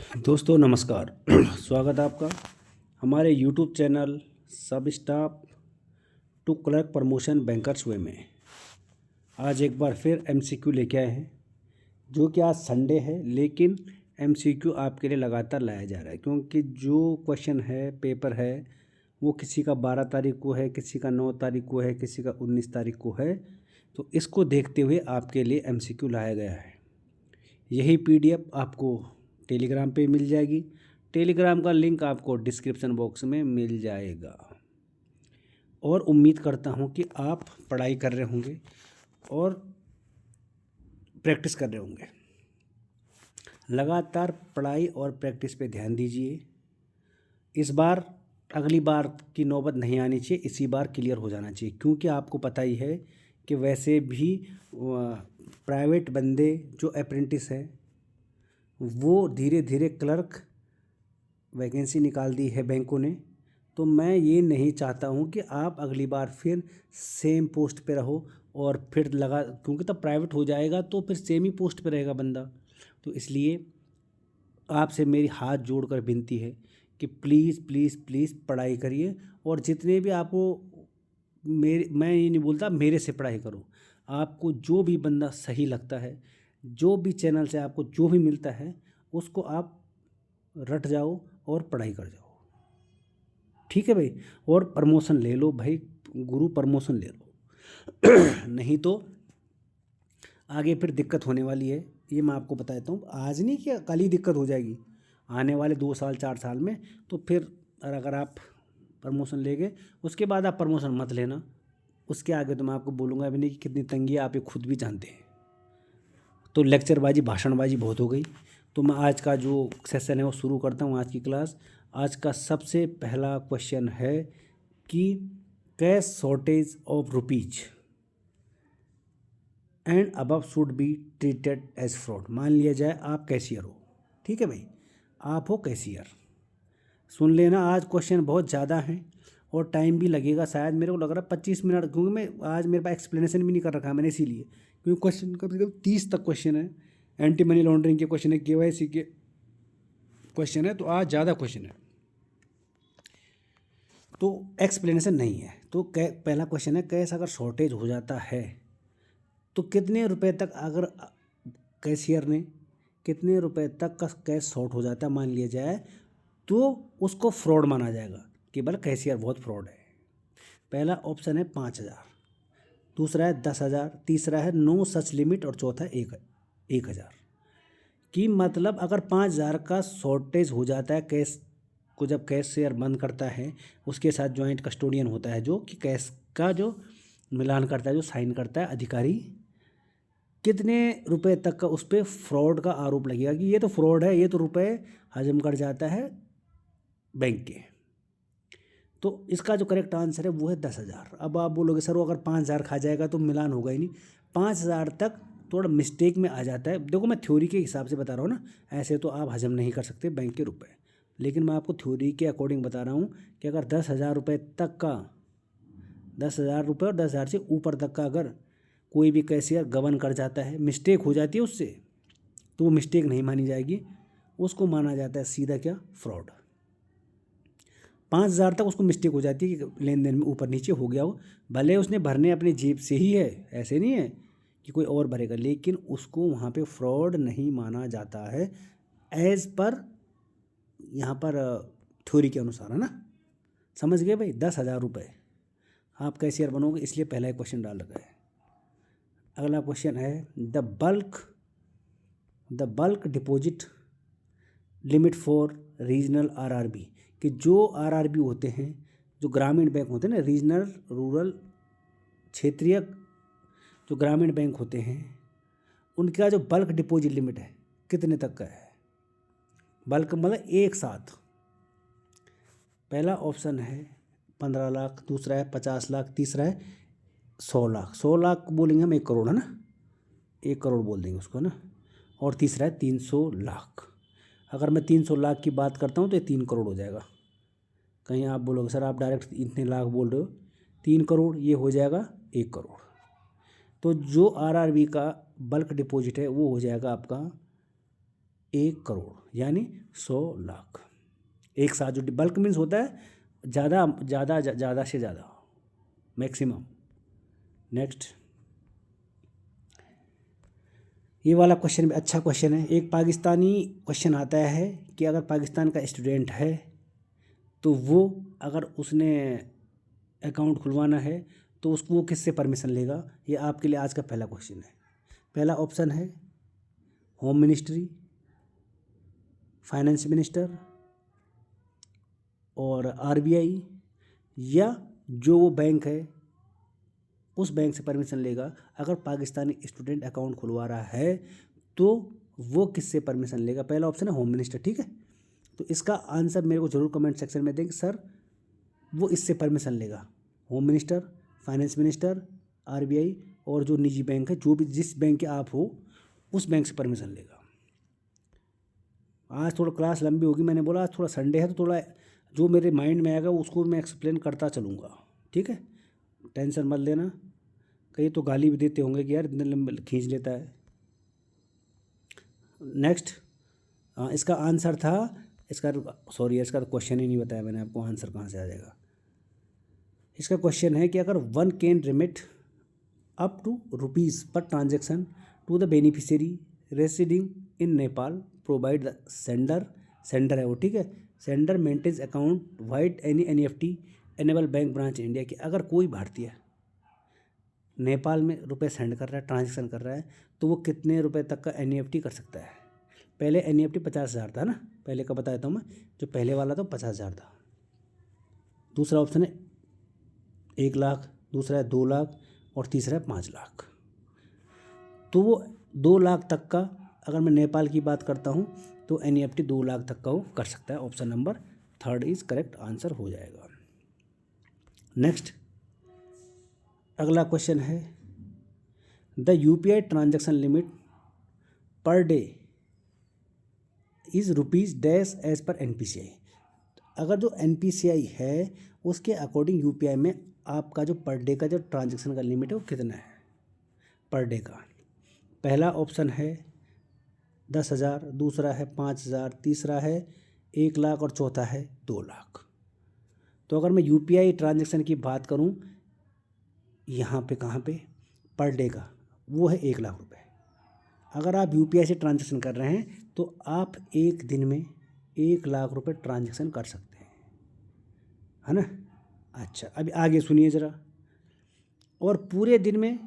दोस्तों नमस्कार। स्वागत है आपका हमारे YouTube channel sub staff to clerk promotion bankers way में। आज एक बार फिर एमसीक्यू लेके आए हैं, जो कि आज संडे है, लेकिन एमसीक्यू आपके लिए लगातार लाया जा रहा है, क्योंकि जो क्वेश्चन है, पेपर है, वो किसी का 12 तारीख को है, किसी का 9 तारीख को है, किसी का 19 तारीख को है। तो इसको देखते हुए आपके लिए एमसीक्यू लाया गया है। यही पीडीएफ आपको टेलीग्राम पे मिल जाएगी। टेलीग्राम का लिंक आपको डिस्क्रिप्शन बॉक्स में मिल जाएगा। और उम्मीद करता हूँ कि आप पढ़ाई कर रहे होंगे और प्रैक्टिस कर रहे होंगे। लगातार पढ़ाई और प्रैक्टिस पे ध्यान दीजिए। इस बार अगली बार की नौबत नहीं आनी चाहिए, इसी बार क्लियर हो जाना चाहिए, क्योंकि आपको पता ही है कि वैसे भी प्राइवेट बंदे जो अप्रेंटिस है वो धीरे धीरे क्लर्क वैकेंसी निकाल दी है बैंकों ने। तो मैं ये नहीं चाहता हूँ कि आप अगली बार फिर सेम पोस्ट पे रहो और फिर क्योंकि तब प्राइवेट हो जाएगा तो फिर सेम ही पोस्ट पे रहेगा बंदा। तो इसलिए आपसे मेरी हाथ जोड़कर विनती है कि प्लीज़ प्लीज़ प्लीज़ पढ़ाई करिए। और जितने भी आपको मैं ये नहीं बोलता मेरे से पढ़ाई करो, आपको जो भी बंदा सही लगता है, जो भी चैनल से आपको जो भी मिलता है, उसको आप रट जाओ और पढ़ाई कर जाओ। ठीक है भाई। और प्रमोशन ले लो भाई, गुरु प्रमोशन ले लो। नहीं तो आगे फिर दिक्कत होने वाली है, ये मैं आपको बताता हूँ। आज नहीं कि कल ही दिक्कत हो जाएगी, आने वाले 2 साल 4 साल में। तो फिर अगर आप प्रमोशन ले गए, उसके बाद आप प्रमोशन मत लेना। उसके आगे तो मैं आपको बोलूँगा भी नहीं कि कितनी तंगी है, आप ये खुद भी जानते हैं। तो लेक्चरबाजी भाषणबाजी बहुत हो गई। तो मैं आज का जो सेशन है वो शुरू करता हूँ, आज की क्लास। आज का सबसे पहला क्वेश्चन है कि cash shortage of rupees and above should be treated as fraud. मान लिया जाए आप कैशियर हो, ठीक है भाई, आप हो कैशियर। सुन लेना, आज क्वेश्चन बहुत ज़्यादा हैं और टाइम भी लगेगा, शायद मेरे को लग रहा है 25 मिनट, क्योंकि मैं आज मेरे पास एक्सप्लेनेशन भी नहीं कर रखा है मैंने, इसीलिए। क्योंकि क्वेश्चन कम से कम 30 तक क्वेश्चन है, एंटी मनी लॉन्ड्रिंग के क्वेश्चन है, केवाईसी के क्वेश्चन है, तो आज ज़्यादा क्वेश्चन है, तो एक्सप्लेनेशन नहीं है। तो पहला क्वेश्चन है, कैश अगर शॉर्टेज हो जाता है तो कितने रुपए तक, अगर कैशियर ने कितने रुपए तक का कैश शॉर्ट हो जाता है मान लिया जाए, तो उसको फ्रॉड माना जाएगा कि भाई कैशियर बहुत फ्रॉड है। पहला ऑप्शन है 5,000, दूसरा है 10,000, तीसरा है नो सच लिमिट और चौथा है 1,000। कि मतलब अगर 5,000 का शॉर्टेज हो जाता है कैश को, जब कैशियर बंद करता है, उसके साथ जॉइंट कस्टोडियन होता है जो कि कैश का जो मिलान करता है, जो साइन करता है अधिकारी, कितने रुपए तक का उस पर फ्रॉड का आरोप लगेगा कि ये तो फ्रॉड है, ये तो रुपए हजम कर जाता है बैंक के। तो इसका जो करेक्ट आंसर है वो है 10,000। अब आप बोलोगे सर वो अगर 5,000 खा जाएगा तो मिलान होगा ही नहीं। 5,000 तक थोड़ा मिस्टेक में आ जाता है। देखो मैं थ्योरी के हिसाब से बता रहा हूँ ना, ऐसे तो आप हजम नहीं कर सकते बैंक के रुपए, लेकिन मैं आपको थ्योरी के अकॉर्डिंग बता रहा हूँ कि अगर 10,000 रुपये तक का, 10,000 रुपये और 10,000 से ऊपर तक का अगर कोई भी कैशियर गबन कर जाता है, मिस्टेक हो जाती है उससे, तो वो मिस्टेक नहीं मानी जाएगी, उसको माना जाता है सीधा क्या, फ्रॉड। 5,000 तक उसको मिस्टेक हो जाती है कि लेन देन में ऊपर नीचे हो गया हो, भले उसने भरने अपनी जेब से ही है, ऐसे नहीं है कि कोई और भरेगा, लेकिन उसको वहाँ पे फ्रॉड नहीं माना जाता है एज पर यहाँ पर थ्योरी के अनुसार, है ना। समझ गए भाई। 10,000 रुपये आप कैशियर बनोगे, इसलिए पहला क्वेश्चन डाल रखा है। अगला क्वेश्चन है the bulk deposit limit for regional RRB. कि जो आरआरबी होते हैं, जो ग्रामीण बैंक होते हैं ना, रीजनल रूरल क्षेत्रीय जो ग्रामीण बैंक होते हैं, उनका जो बल्क डिपॉजिट लिमिट है कितने तक का है। बल्क मतलब एक साथ। पहला ऑप्शन है 15 लाख, दूसरा है 50 लाख, तीसरा है 100 लाख। 100 लाख बोलेंगे हम 1 करोड़, है ना, 1 करोड़ बोल देंगे उसको ना। और तीसरा है 300 लाख। अगर मैं 300 लाख की बात करता हूँ तो ये 3 करोड़ हो जाएगा। कहीं आप बोलोगे सर आप डायरेक्ट इतने लाख बोल रहे हो, 3 करोड़, ये हो जाएगा 1 करोड़। तो जो आरआरबी का बल्क डिपॉजिट है वो हो जाएगा आपका 1 करोड़ यानी 100 लाख एक साथ। जो बल्क मीन्स होता है ज़्यादा ज़्यादा ज़्यादा से ज़्यादा, मैक्सिमम। नेक्स्ट, ये वाला क्वेश्चन भी अच्छा क्वेश्चन है। एक पाकिस्तानी क्वेश्चन आता है कि अगर पाकिस्तान का स्टूडेंट है तो वो अगर उसने अकाउंट खुलवाना है तो उसको वो किससे परमिशन लेगा। ये आपके लिए आज का पहला क्वेश्चन है। पहला ऑप्शन है होम मिनिस्ट्री, फाइनेंस मिनिस्टर और आरबीआई, या जो वो बैंक है उस बैंक से परमिशन लेगा। अगर पाकिस्तानी स्टूडेंट अकाउंट खुलवा रहा है तो वो किससे परमिशन लेगा। पहला ऑप्शन है होम मिनिस्टर, ठीक है। तो इसका आंसर मेरे को जरूर कमेंट सेक्शन में दें कि सर वो इससे परमिशन लेगा। Home minister, finance minister, RBI और जो निजी बैंक है, जो भी जिस बैंक के आप हो उस बैंक से परमिशन लेगा। आज थोड़ा क्लास लंबी होगी, मैंने बोला आज थोड़ा संडे है तो थोड़ा जो मेरे माइंड में आएगा उसको मैं एक्सप्लेन करता चलूँगा, ठीक है। टेंशन मत लेना, कहीं तो गाली भी देते होंगे कि यार इतने लंबे खींच लेता है। नेक्स्ट, इसका आंसर था, इसका तो क्वेश्चन ही नहीं बताया मैंने आपको, आंसर कहाँ से आ जाएगा। इसका क्वेश्चन है कि अगर one can remit up to rupees per transaction to the beneficiary residing in Nepal provide the sender है वो, ठीक है। Sender maintains account wide any NEFT enable bank branch India की। अगर कोई भारतीय नेपाल में रुपए सेंड कर रहा है, ट्रांजेक्शन कर रहा है, तो वो कितने रुपए तक का NEFT कर सकता है। पहले NEFT 50,000 था ना, पहले का बता देता हूँ मैं। जो पहले वाला था 50,000 था। दूसरा ऑप्शन है 1 लाख, दूसरा है 2 लाख और तीसरा है 5 लाख। तो वो 2 लाख तक का, अगर मैं नेपाल की बात करता हूँ तो NEFT 2 लाख तक का वो कर सकता है। Option number 3 is correct answer हो जाएगा। नेक्स्ट, अगला क्वेश्चन है the UPI transaction limit per day is rupees dash as per NPCI। अगर जो NPCI है उसके अकॉर्डिंग UPI में आपका जो पर डे का जो ट्रांजेक्शन का लिमिट है वो कितना है पर डे का। पहला ऑप्शन है 10,000, दूसरा है 5,000, तीसरा है 1 लाख और चौथा है 2 लाख। तो अगर मैं UPI ट्रांजेक्शन की बात करूं यहाँ पे, कहाँ पे, पर डे का, वो है 1 लाख रुपए। अगर आप UPI से ट्रांजेक्शन कर रहे हैं तो आप एक दिन में 1 लाख रुपए ट्रांजेक्शन कर सकते हैं, है ना। अच्छा, अभी आगे सुनिए ज़रा। और पूरे दिन में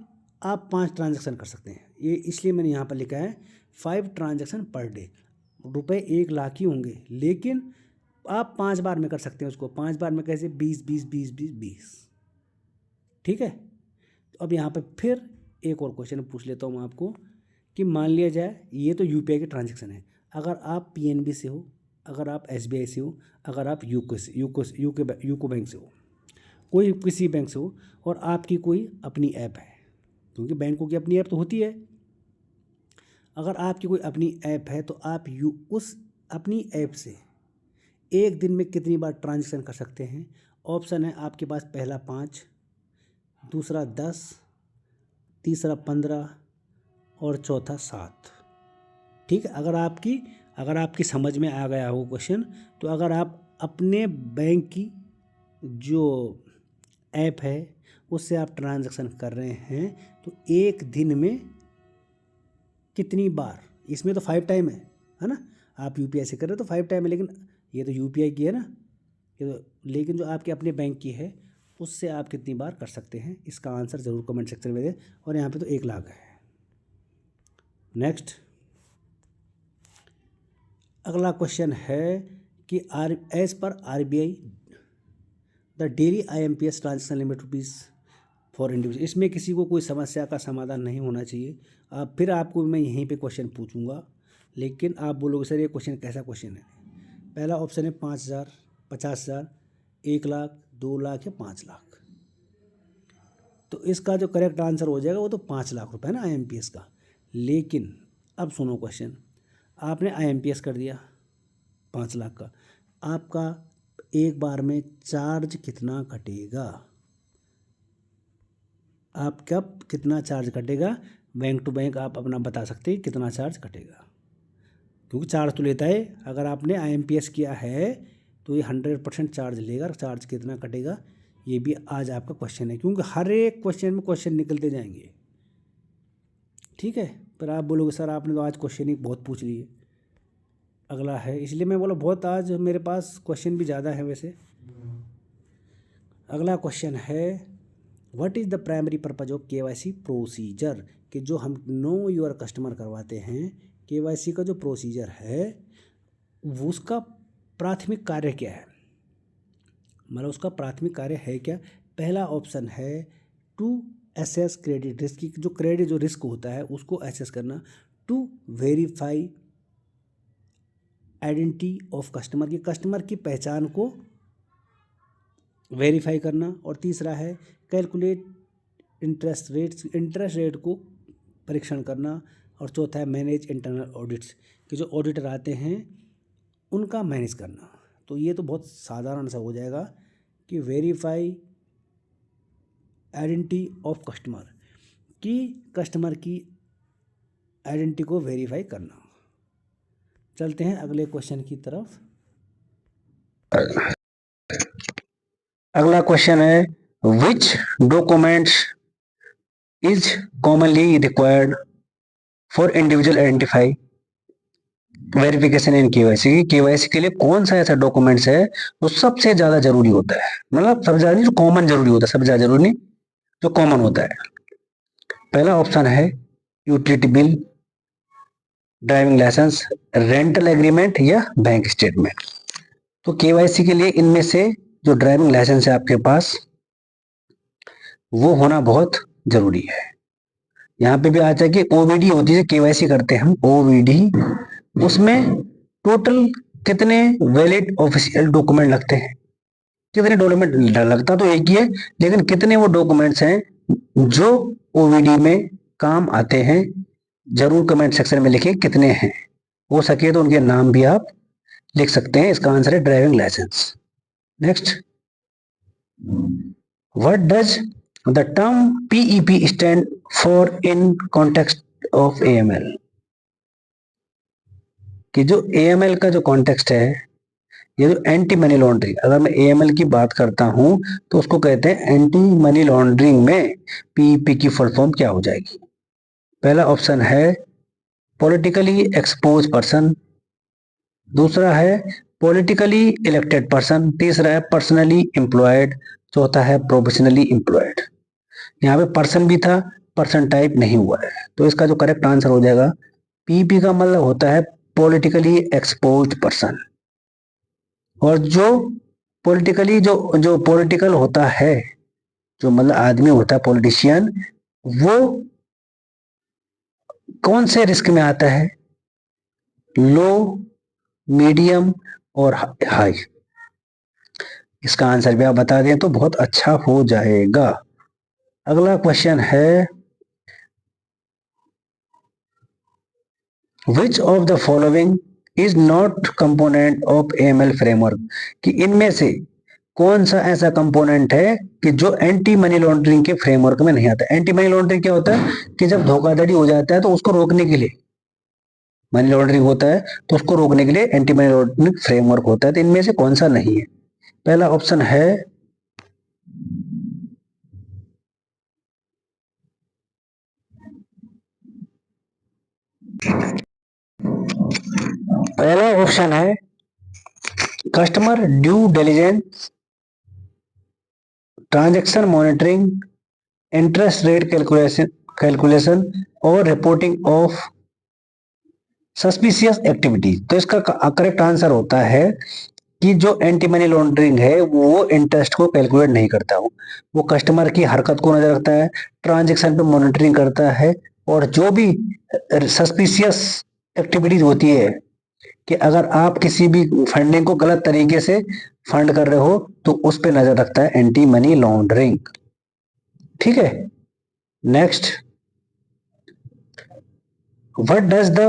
आप 5 ट्रांजेक्शन कर सकते हैं। ये इसलिए मैंने यहाँ पर लिखा है 5 ट्रांजेक्शन पर डे। रुपए 1 लाख ही होंगे, लेकिन आप 5 बार में कर सकते हैं उसको। 5 बार में कैसे, 20 20 20 20 20, ठीक है। तो अब यहाँ पे फिर एक और क्वेश्चन पूछ लेता हूँ मैं आपको कि मान लिया जाए ये तो UPI के ट्रांजेक्शन है। अगर आप PNB से हो, अगर आप SBI से हो, अगर आप यूको बैंक से हो, कोई किसी बैंक से हो, और आपकी कोई अपनी ऐप है, क्योंकि बैंकों की अपनी ऐप तो होती है। अगर आपकी कोई अपनी ऐप है तो आप उस अपनी ऐप से एक दिन में कितनी बार ट्रांजेक्शन कर सकते हैं। ऑप्शन है आपके पास, पहला 5, दूसरा 10, तीसरा 15 और चौथा 7, ठीक है। अगर आपकी समझ में आ गया हो क्वेश्चन, तो अगर आप अपने बैंक की जो ऐप है उससे आप ट्रांजैक्शन कर रहे हैं तो एक दिन में कितनी बार, इसमें तो 5 टाइम है ना। आप UPI से कर रहे हो तो 5 टाइम है, लेकिन ये तो UPI की है ना, ये तो, लेकिन जो आपके अपने बैंक की है उससे आप कितनी बार कर सकते हैं। इसका आंसर ज़रूर कमेंट सेक्शन में दें। और यहाँ पे तो 1 लाख है। नेक्स्ट, अगला क्वेश्चन है कि as per RBI the daily IMPS transaction limit rupees for individual. इसमें किसी को कोई समस्या का समाधान नहीं होना चाहिए। फिर आपको मैं यहीं पे क्वेश्चन पूछूंगा, लेकिन आप बोलोगे सर ये क्वेश्चन कैसा क्वेश्चन है। पहला ऑप्शन है 5,000, 50,000, 1 लाख, 2 लाख या 5 लाख। तो इसका जो करेक्ट आंसर हो जाएगा वो तो 5 लाख रुपए है ना IMPS का। लेकिन अब सुनो क्वेश्चन, आपने IMPS कर दिया 5 लाख का, आपका एक बार में चार्ज कितना कटेगा। आप कब कितना चार्ज कटेगा, बैंक टू बैंक आप अपना बता सकते हैं कितना चार्ज कटेगा, क्योंकि चार्ज तो लेता है। अगर आपने IMPS किया है तो ये 100% चार्ज लेगा। चार्ज कितना कटेगा ये भी आज आपका क्वेश्चन है, क्योंकि हर एक क्वेश्चन में क्वेश्चन निकलते जाएंगे। ठीक है, पर आप बोलोगे सर आपने तो आज क्वेश्चन ही बहुत पूछ लिए। अगला है, इसलिए मैं बोला बहुत आज मेरे पास क्वेश्चन भी ज़्यादा है वैसे। अगला क्वेश्चन है, what is the primary purpose of KYC procedure, कि जो हम नो योर कस्टमर करवाते हैं, KYC का जो प्रोसीजर है वो उसका प्राथमिक कार्य क्या है, मतलब उसका प्राथमिक कार्य है क्या। पहला ऑप्शन है टू एसेस क्रेडिट रिस्क, जो क्रेडिट जो रिस्क होता है उसको एसेस करना। To verify identity of customer, की कस्टमर की पहचान को वेरीफाई करना। और तीसरा है कैलकुलेट इंटरेस्ट रेट को परीक्षण करना। और चौथा है मैनेज इंटरनल ऑडिट्स, कि जो ऑडिटर आते हैं उनका मैनेज करना। तो ये तो बहुत साधारण सा हो जाएगा कि वेरीफाई आइडेंटिटी ऑफ कस्टमर, कि कस्टमर की आइडेंटिटी को वेरीफाई करना। चलते हैं अगले क्वेश्चन की तरफ। अगला क्वेश्चन है, which documents is commonly required for individual identify verification in KYC, KYC के लिए कौन सा ऐसा डॉक्यूमेंट्स है जो सबसे ज्यादा जरूरी होता है, मतलब सबसे ज्यादा नहीं, जो कॉमन जरूरी होता है, सबसे ज्यादा जरूरी नहीं, जो कॉमन होता है। पहला ऑप्शन है utility bill, driving licence, rental agreement या बैंक स्टेटमेंट। तो KYC के लिए इनमें से जो ड्राइविंग लाइसेंस है आपके पास वो होना बहुत जरूरी है। यहाँ पे भी आता है कि OBD होती है, KYC करते हैं हम OBD, उसमें टोटल कितने वैलिड ऑफिशियल डॉक्यूमेंट लगते हैं, कितने डॉक्यूमेंट लगता तो एक ही है, लेकिन कितने वो डॉक्यूमेंट्स हैं जो OBD में काम आते हैं, जरूर कमेंट सेक्शन में लिखिए कितने हैं। हो सके तो उनके नाम भी आप लिख सकते हैं। इसका आंसर है driving licence. Next, what does the term PEP stand for in context of AML, कि जो AML का जो कॉन्टेक्स्ट है, ये जो एंटी मनी लॉन्ड्रिंग, अगर मैं AML की बात करता हूं तो उसको कहते हैं एंटी मनी लॉन्ड्रिंग में PEP की फुल फॉर्म क्या हो जाएगी। पहला ऑप्शन है पॉलिटिकली एक्सपोज पर्सन, दूसरा है पॉलिटिकली इलेक्टेड पर्सन, तीसरा है पर्सनली एम्प्लॉयड, चौथा है प्रोफेशनली एम्प्लॉयड। यहाँ पे पर्सन भी था, पर्सन टाइप नहीं हुआ है, तो इसका जो करेक्ट आंसर हो जाएगा PEP का मतलब होता है पॉलिटिकली एक्सपोज्ड पर्सन। और जो पॉलिटिकली जो जो पॉलिटिकल होता है, जो मतलब आदमी होता है पॉलिटिशियन, वो कौन से रिस्क में आता है, लो, मीडियम और हाई। इसका आंसर भी आप बता दें तो बहुत अच्छा हो जाएगा। अगला क्वेश्चन है, विच of the following is not component of AML framework, कि इनमें से कौन सा ऐसा कंपोनेंट है कि जो एंटी मनी लॉन्ड्रिंग के फ्रेमवर्क में नहीं आता। एंटी मनी लॉन्ड्रिंग क्या होता है कि जब धोखाधड़ी हो जाता है तो उसको रोकने के लिए, मनी लॉन्ड्रिंग होता है तो उसको रोकने के लिए एंटी मनी लॉन्ड्रिंग फ्रेमवर्क होता है। तो इनमें से कौन सा नहीं है। पहला ऑप्शन है पहला ऑप्शन है customer due diligence, transaction monitoring, interest rate calculation और रिपोर्टिंग ऑफ सस्पिशियस एक्टिविटीज। तो इसका करेक्ट आंसर होता है कि जो एंटी मनी लॉन्ड्रिंग है वो इंटरेस्ट को कैलकुलेट नहीं करता हो, वो कस्टमर की हरकत को नजर रखता है, ट्रांजैक्शन पे मॉनिटरिंग करता है, और जो भी सस्पिशियस एक्टिविटीज होती है कि अगर आप किसी भी फंडिंग को गलत तरीके से फंड कर रहे हो तो उस पर नजर रखता है एंटी मनी लॉन्ड्रिंग। ठीक है, next, what does the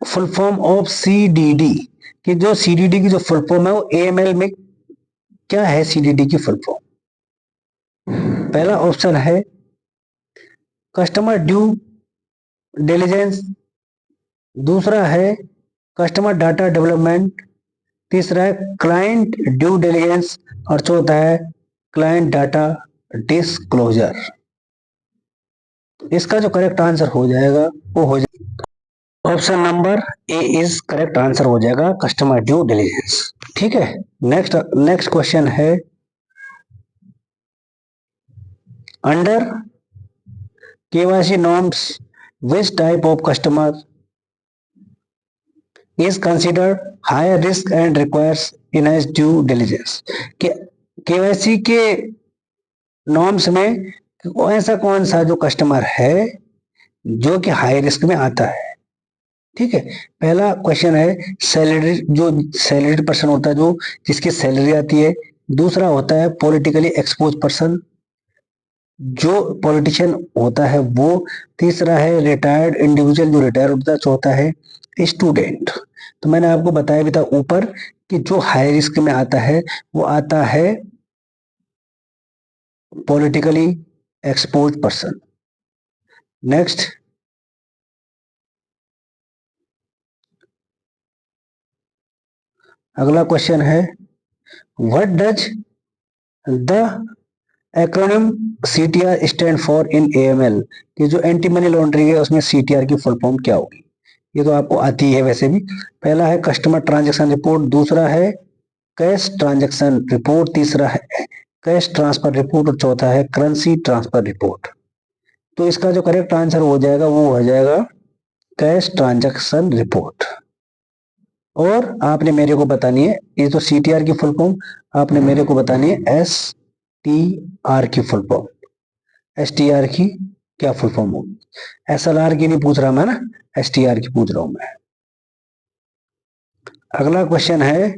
full form of CDD, कि जो CDD की जो फुल फॉर्म है वो AML में क्या है। CDD की फुल फॉर्म, पहला ऑप्शन है कस्टमर ड्यू डिलिजेंस, दूसरा है कस्टमर डाटा डेवलपमेंट, तीसरा है क्लाइंट ड्यू डिलिजेंस और चौथा है क्लाइंट डाटा डिस्क्लोजर। इसका जो करेक्ट आंसर हो जाएगा वो हो जाएगा option number A is correct answer हो जाएगा कस्टमर ड्यू डिलिजेंस। ठीक है, नेक्स्ट क्वेश्चन है under KYC norms which type of customer is considered higher risk and requires enhanced due diligence। KYC के नॉर्म्स में ऐसा कौन सा जो कस्टमर है जो कि हाई रिस्क में आता है। ठीक है, पहला क्वेश्चन है सैलरी, जो सैलरीड पर्सन होता है, जो जिसकी सैलरी आती है। दूसरा होता है पॉलिटिकली एक्सपोज पर्सन, जो पॉलिटिशियन होता है वो। तीसरा है रिटायर्ड इंडिविजुअल, जो रिटायर होता है। चौथा है स्टूडेंट। तो मैंने आपको बताया भी था ऊपर कि जो हाई रिस्क में आता है वो आता है पॉलिटिकली एक्सपोज पर्सन। नेक्स्ट, अगला क्वेश्चन है what does the acronym CTR stand for in AML। कि जो एंटी मनी लॉन्ड्रिंग है उसमें CTR की फुल फॉर्म क्या होगी। ये तो आपको आती है वैसे भी। पहला है कस्टमर ट्रांजैक्शन रिपोर्ट, दूसरा है कैश ट्रांजैक्शन रिपोर्ट, तीसरा है कैश ट्रांसफर रिपोर्ट और चौथा है करेंसी ट्रांसफर रिपोर्ट। तो इसका जो करेक्ट आंसर हो जाएगा वो हो जाएगा कैश ट्रांजैक्शन रिपोर्ट। और आपने मेरे को बतानी है, ये तो CTR की फुल फॉर्म, आपने मेरे को बतानी है STR की फुल फॉर्म। STR की क्या फुल फॉर्म होगी। SLR की नहीं पूछ रहा मैं ना, STR की पूछ रहा हूं मैं। अगला क्वेश्चन है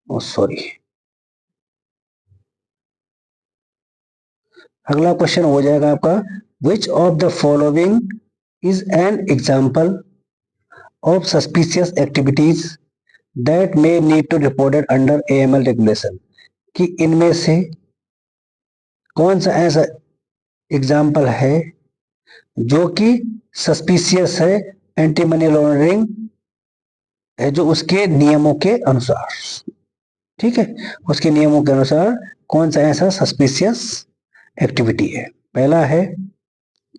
सॉरी, अगला क्वेश्चन हो जाएगा आपका which of the following is an example of suspicious activities that may need to reported under AML regulation. कि इनमें से कौन सा ऐसा एग्जाम्पल है जो कि सस्पिशियस है, एंटी मनी लॉन्ड्रिंग है, जो उसके नियमों के अनुसार। ठीक है, उसके नियमों के अनुसार कौन सा ऐसा सस्पिशियस एक्टिविटी है। पहला है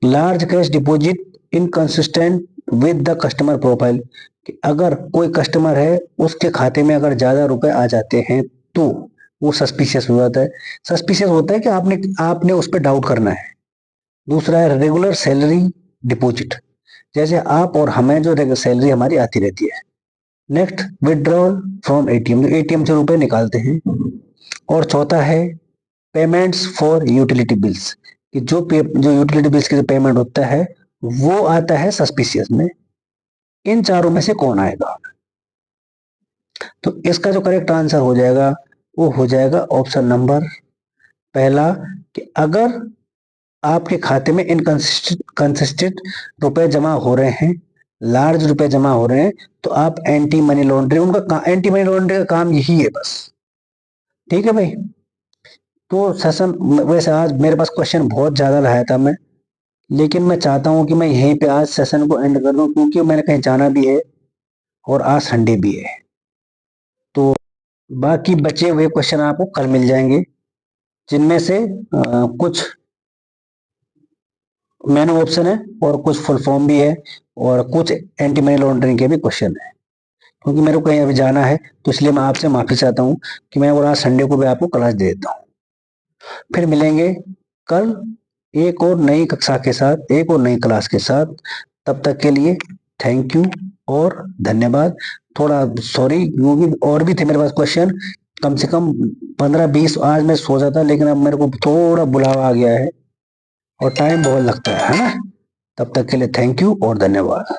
large cash deposit inconsistent with the customer profile. कि अगर कोई कस्टमर है उसके खाते में अगर ज्यादा रुपए आ जाते हैं तो वो सस्पिशियस हो जाता है। सस्पिशियस होता है कि आपने उस पर डाउट करना है। दूसरा है रेगुलर सैलरी डिपॉजिट, जैसे आप और हमें जो सैलरी हमारी आती रहती है। नेक्स्ट, विड्रॉल फ्रॉम ATM, जो ATM से रुपए निकालते हैं। और चौथा है पेमेंट्स फॉर यूटिलिटी बिल्स, कि जो यूटिलिटी बिल्स के पेमेंट होता है वो आता है सस्पिशियस में। इन चारों में से कौन आएगा। तो इसका जो करेक्ट आंसर हो जाएगा वो हो जाएगा ऑप्शन नंबर पहला, कि अगर आपके खाते में इनकंसिस्टेंट रुपए जमा हो रहे हैं, लार्ज रुपए जमा हो रहे हैं, तो आप anti money laundering, anti money laundering का काम यही है बस। ठीक है भाई, तो सेशन वैसे आज मेरे पास क्वेश्चन बहुत ज्यादा लाया था मैं, लेकिन मैं चाहता हूं कि मैं यहीं पे आज सेशन को एंड कर दूं, क्योंकि मैंने कहीं जाना भी है और आज संडे भी है। तो बाकी बचे हुए क्वेश्चन आपको कल मिल जाएंगे, जिनमें से कुछ मेनू ऑप्शन है और कुछ फुल फॉर्म भी है और कुछ एंटी मनी लॉन्ड्रिंग के भी क्वेश्चन है। क्योंकि मेरे को कहीं अभी जाना है तो इसलिए मैं आपसे माफी चाहता हूँ कि मैं और आज संडे को भी आपको क्लास दे देता हूँ। फिर मिलेंगे कल एक और नई कक्षा के साथ, एक और नई क्लास के साथ। तब तक के लिए थैंक यू और धन्यवाद। थोड़ा सॉरी, क्योंकि और भी थे मेरे पास क्वेश्चन, कम से कम 15-20 आज मैं सोचा था, लेकिन अब मेरे को थोड़ा बुलावा आ गया है और टाइम बहुत लगता है ना। तब तक के लिए थैंक यू और धन्यवाद।